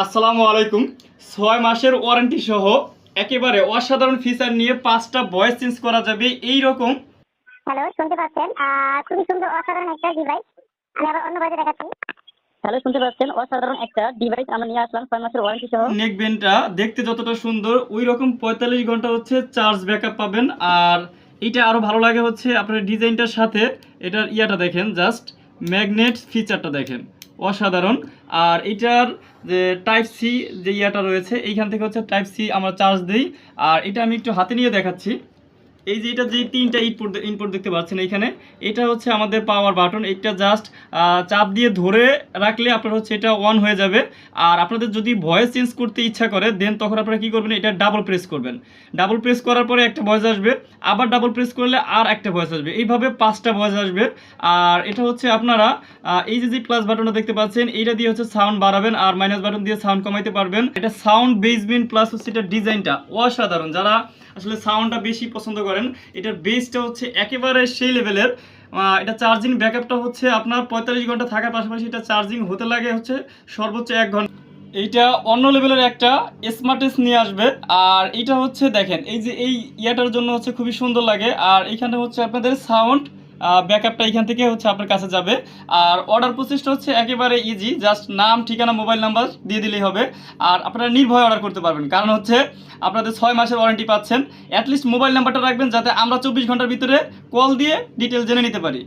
আসসালামু আলাইকুম। 6 মাসের ওয়ারেন্টি সহ একেবারে অসাধারণ ফিচার নিয়ে 5টা ভয়েস চেঞ্জ করা যাবে এই রকম। হ্যালো, শুনতে পাচ্ছেন? খুবই সুন্দর অসাধারণ একটা ডিভাইস। আমি আবার অন্য বাজে দেখাচ্ছি। হ্যালো, শুনতে পাচ্ছেন? অসাধারণ একটা ডিভাইস আমরা নিয়ে আসলাম 6 মাসের ওয়ারেন্টি সহ। নেকবেনটা দেখতে যতটা সুন্দর ওই রকম 45 ঘন্টা হচ্ছে চার্জ ব্যাকআপ পাবেন। আর এটা আরো ভালো লাগে হচ্ছে আপনার ডিজাইনটার সাথে এটার ইয়াটা দেখেন, জাস্ট ম্যাগনেট ফিচারটা দেখেন, অসাধারণ। আর এটার যে টাইপ সি যে ইয়াটা রয়েছে এইখান থেকে হচ্ছে টাইপ সি আমরা চার্জ দিই। আর এটা আমি একটু হাতে নিয়ে দেখাচ্ছি। এই যে এটা যে তিনটা ইনপুট দেখতে পাচ্ছেন এইখানে, এটা হচ্ছে আমাদের পাওয়ার বাটন। এটা জাস্ট চাপ দিয়ে ধরে রাখলে আপনার হচ্ছে এটা অন হয়ে যাবে। আর আপনাদের যদি ভয়েস চেঞ্জ করতে ইচ্ছা করে দেন তখন আপনারা কী করবেন, এটা ডাবল প্রেস করবেন। ডাবল প্রেস করার পরে একটা ভয়েস আসবে, আবার ডাবল প্রেস করলে আর একটা ভয়েস আসবে, এইভাবে 5টা ভয়েস আসবে। আর এটা হচ্ছে আপনারা এই যে প্লাস বাটনটা দেখতে পাচ্ছেন এইটা দিয়ে হচ্ছে সাউন্ড বাড়াবেন, আর মাইনাস বাটন দিয়ে সাউন্ড কমাইতে পারবেন। এটা সাউন্ড বেসমেন্ট প্লাস হচ্ছে এটা ডিজাইনটা অসাধারণ। যারা আসলে সাউন্ডটা বেশি পছন্দ করেন, এটার বেসটা হচ্ছে একেবারে সেই লেভেলের। এটা চার্জিং ব্যাকআপটা হচ্ছে আপনার 45 ঘন্টা থাকার পাশাপাশি এটা চার্জিং হতে লাগে হচ্ছে সর্বোচ্চ 1 ঘন্টা। এইটা অন্য লেভেলের একটা স্মার্টেস নিয়ে আসবে। আর এইটা হচ্ছে দেখেন এই যে এই ইয়াটার জন্য হচ্ছে খুবই সুন্দর লাগে। আর এইখানে হচ্ছে আপনাদের সাউন্ড ব্যাকআপটা এখান থেকে হচ্ছে আপনার কাছে যাবে। আর অর্ডার প্রসেসটা হচ্ছে একেবারে ইজি, জাস্ট নাম, ঠিকানা, মোবাইল নাম্বার দিয়ে দিলেই হবে। আর আপনারা নির্ভয়ে অর্ডার করতে পারবেন, কারণ হচ্ছে আপনাদের 6 মাসের ওয়ারেন্টি পাচ্ছেন। অ্যাটলিস্ট মোবাইল নাম্বারটা রাখবেন যাতে আমরা 24 ঘন্টার ভিতরে কল দিয়ে ডিটেলস জেনে নিতে পারি।